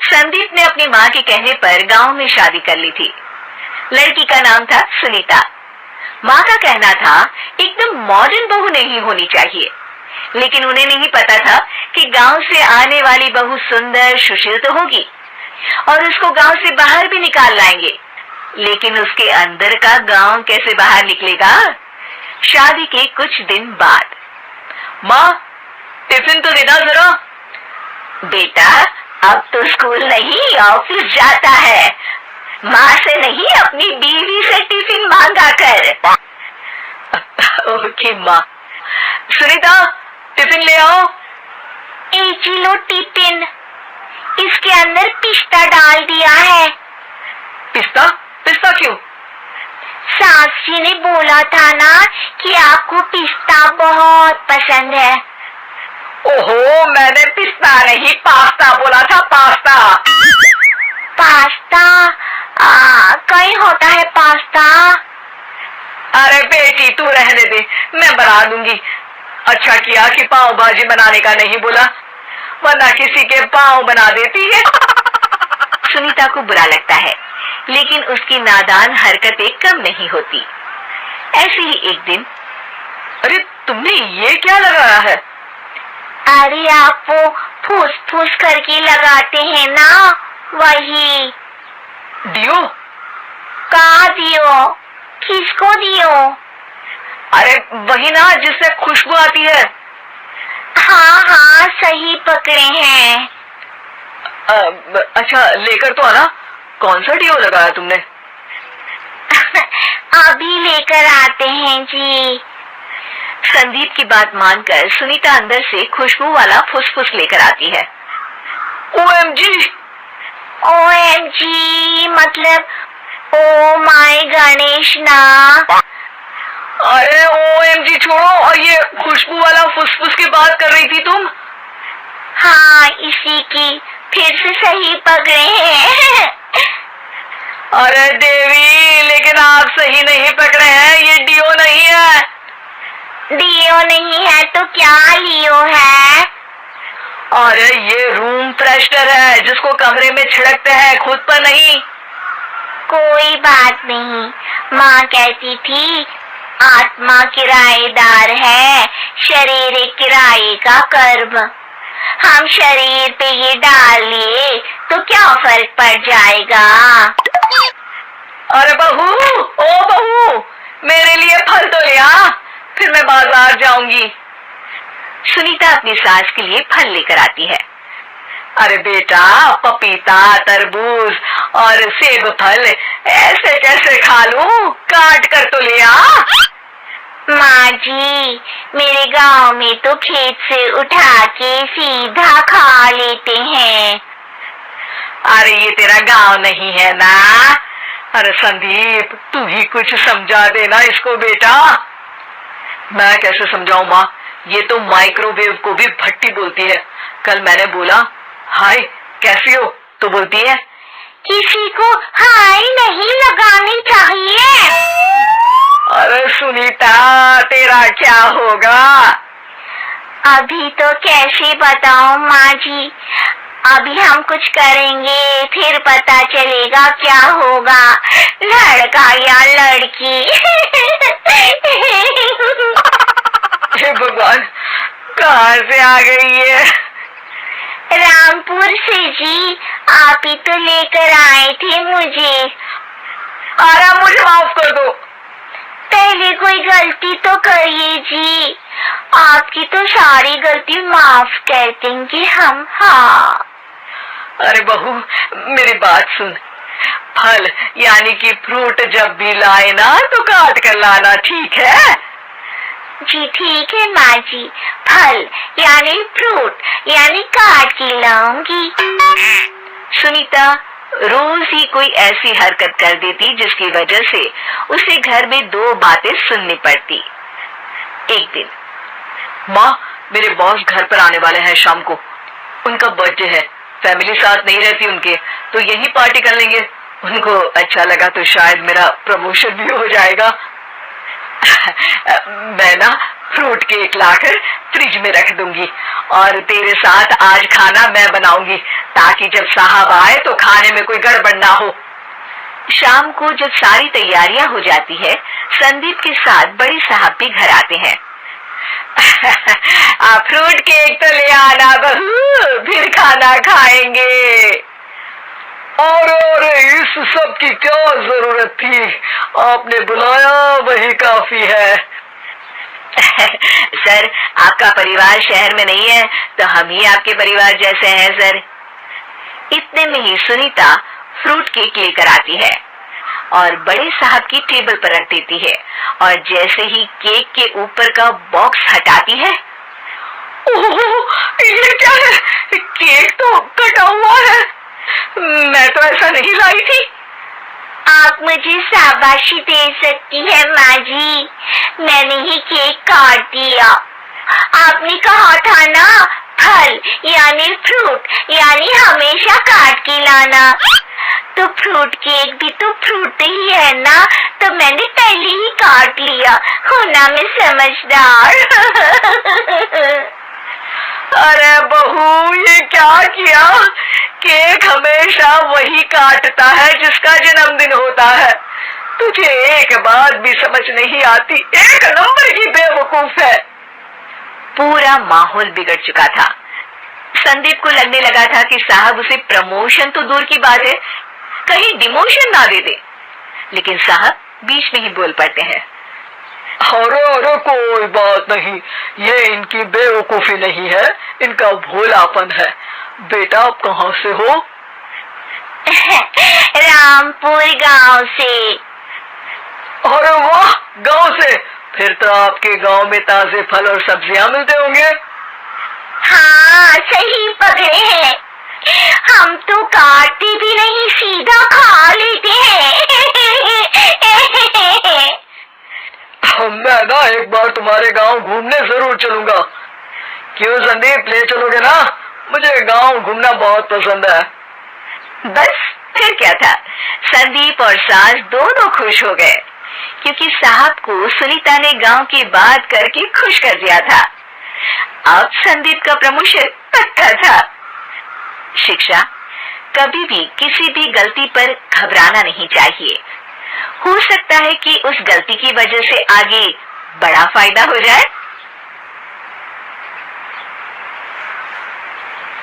संदीप ने अपनी माँ के कहने पर गांव में शादी कर ली थी। लड़की का नाम था सुनीता। माँ का कहना था एकदम मॉडर्न बहू नहीं होनी चाहिए, लेकिन उन्हें नहीं पता था कि गांव से आने वाली बहू सुंदर सुशील तो होगी और उसको गांव से बाहर भी निकाल लाएंगे, लेकिन उसके अंदर का गांव कैसे बाहर निकलेगा? शादी के कुछ दिन बाद। माँ, टिफिन तो देना जरा। बेटा, अब तो स्कूल नहीं ऑफिस जाता है, माँ से नहीं अपनी बीवी से टिफिन मांगा कर। ओके माँ। सुनीता, टिफिन ले आओ। एक किलो टिफिन, इसके अंदर पिस्ता डाल दिया है। पिस्ता? पिस्ता क्यों? सास जी ने बोला था ना कि आपको पिस्ता बहुत पसंद है। ओहो, मैंने पिस्ता नहीं पास्ता बोला था, पास्ता। पास्ता? कहीं होता है पास्ता? अरे बेटी, तू रहने दे, मैं बना दूंगी। अच्छा किया कि पाव भाजी बनाने का नहीं बोला, वरना किसी के पाव बना देती है। सुनीता को बुरा लगता है, लेकिन उसकी नादान हरकतें कम नहीं होती। ऐसे ही एक दिन। अरे तुमने ये क्या लगाया है? अरे आप वो फूस फूस करके लगाते हैं ना, वही। डियो? कहाँ दियो? किसको दियो? अरे वही ना जिससे खुशबू आती है। हाँ हाँ, सही पकड़े हैं। अच्छा, लेकर तो आना। कौन सा डियो लगाया तुमने? अभी लेकर आते हैं जी। संदीप की बात मानकर सुनीता अंदर से खुशबू वाला फुसफुस लेकर आती है। OMG! OMG मतलब ओ माय गणेश ना। अरे OMG छोड़ो, और ये खुशबू वाला फुसफुस की बात कर रही थी तुम? हाँ, इसी की। फिर से सही पकड़े हैं। अरे देवी, लेकिन आप सही नहीं पकड़े हैं, ये डियो नहीं है। डियो नहीं है तो क्या लियो है? अरे ये रूम फ्रेशनर है, जिसको कमरे में छिड़कते हैं, खुद पर नहीं। कोई बात नहीं, माँ कहती थी आत्मा किराएदार है, शरीर किराए का कर्म। हम शरीर पे ये डाल लिए तो क्या फर्क पड़ जाएगा? अरे बहू, ओ बहू, मेरे लिए फल तो ले आ, फिर मैं बाजार जाऊंगी। सुनीता अपनी सास के लिए फल लेकर आती है। अरे बेटा, पपीता, तरबूज और सेब फल ऐसे कैसे खा लूं? काट कर तो ले आ। माँ जी, मेरे गांव में तो खेत से उठा के सीधा खा लेते हैं। अरे ये तेरा गांव नहीं है ना। अरे संदीप, तू ही कुछ समझा देना इसको बेटा। मैं कैसे समझाऊं माँ, ये तो माइक्रोवेव को भी भट्टी बोलती है। कल मैंने बोला हाय कैसी हो, तो बोलती है किसी को हाय नहीं लगानी चाहिए। अरे सुनीता, तेरा क्या होगा? अभी तो कैसे बताऊं माँ जी, अभी हम कुछ करेंगे फिर पता चलेगा क्या होगा, लड़का या लड़की। हे भगवान, कहाँ से आ गई ये? रामपुर से जी, आप ही तो लेकर आए थे मुझे। अरे मुझे माफ कर दो। पहले कोई गलती तो करिए जी, आपकी तो सारी गलती माफ कर देंगे हम। हाँ। अरे बहू, मेरी बात सुन। फल यानी कि फ्रूट जब भी लाए ना तो काट कर लाना, ठीक है? जी ठीक है माँ जी, फल यानी फ्रूट यानी काट के लाऊंगी। सुनीता रोज ही कोई ऐसी हरकत कर देती जिसकी वजह से उसे घर में दो बातें सुननी पड़ती। एक दिन, माँ, मेरे बॉस घर पर आने वाले हैं शाम को। उनका बर्थडे है, फैमिली साथ नहीं रहती उनके, तो यही पार्टी कर लेंगे। उनको अच्छा लगा तो शायद मेरा प्रमोशन भी हो जाएगा। मैं ना फ्रूट केक लाकर फ्रिज में रख दूंगी और तेरे साथ आज खाना मैं बनाऊंगी, ताकि जब साहब आए तो खाने में कोई गड़बड़ ना हो। शाम को जब सारी तैयारियां हो जाती है, संदीप के साथ बड़े साहब भी घर आते हैं। आप फ्रूट केक तो ले आना बहू, फिर खाना खाएंगे। अरे इस सब की क्या जरूरत थी, आपने बुलाया वही काफी है। सर, आपका परिवार शहर में नहीं है तो हम ही आपके परिवार जैसे हैं सर। इतने में ही सुनीता फ्रूट केक लेकर आती है और बड़े साहब की टेबल पर रख देती है, और जैसे ही केक के ऊपर का बॉक्स हटाती है, ओह, ये क्या है? केक तो कटा हुआ है, मैं तो ऐसा नहीं लाई थी। आप मुझे शाबाशी दे सकती है माँ जी, मैंने ही केक काट दिया। आपने कहा था ना, फल यानी फ्रूट यानी हमेशा काट के लाना, तो फ्रूट केक भी तो फ्रूट ही है ना, तो मैंने पहले ही काट लिया, होना मैं समझदार। अरे बहू, ये क्या किया? केक हमेशा वही काटता है जिसका जन्मदिन होता है। तुझे एक बात भी समझ नहीं आती, एक नंबर की बेवकूफ है। पूरा माहौल बिगड़ चुका था। संदीप को लगने लगा था कि साहब उसे प्रमोशन तो दूर की बात है, कहीं डिमोशन ना दे दे, लेकिन साहब बीच में ही बोल पड़ते हैं। अरे कोई बात नहीं, ये इनकी बेवकूफी नहीं है, इनका भोलापन है। बेटा आप कहाँ से हो? रामपुर गांव से। अरे वाह, गांव से? फिर तो आपके गांव में ताजे फल और सब्जियां मिलते होंगे। हाँ, सही पकड़े हैं, हम तो काटते भी नहीं, सीधा खा लेते हैं। मैं ना एक बार तुम्हारे गांव घूमने जरूर चलूंगा। क्यों संदीप, ले चलोगे ना? मुझे गांव घूमना बहुत पसंद है। बस फिर क्या था, संदीप और सास दोनों खुश हो गए, क्योंकि साहब को सुनीता ने गांव की बात करके खुश कर दिया था। अब संदीप का प्रमोशन पक्का था। शिक्षा, कभी भी किसी भी गलती पर घबराना नहीं चाहिए। हो सकता है कि उस गलती की वजह से आगे बड़ा फायदा हो जाए।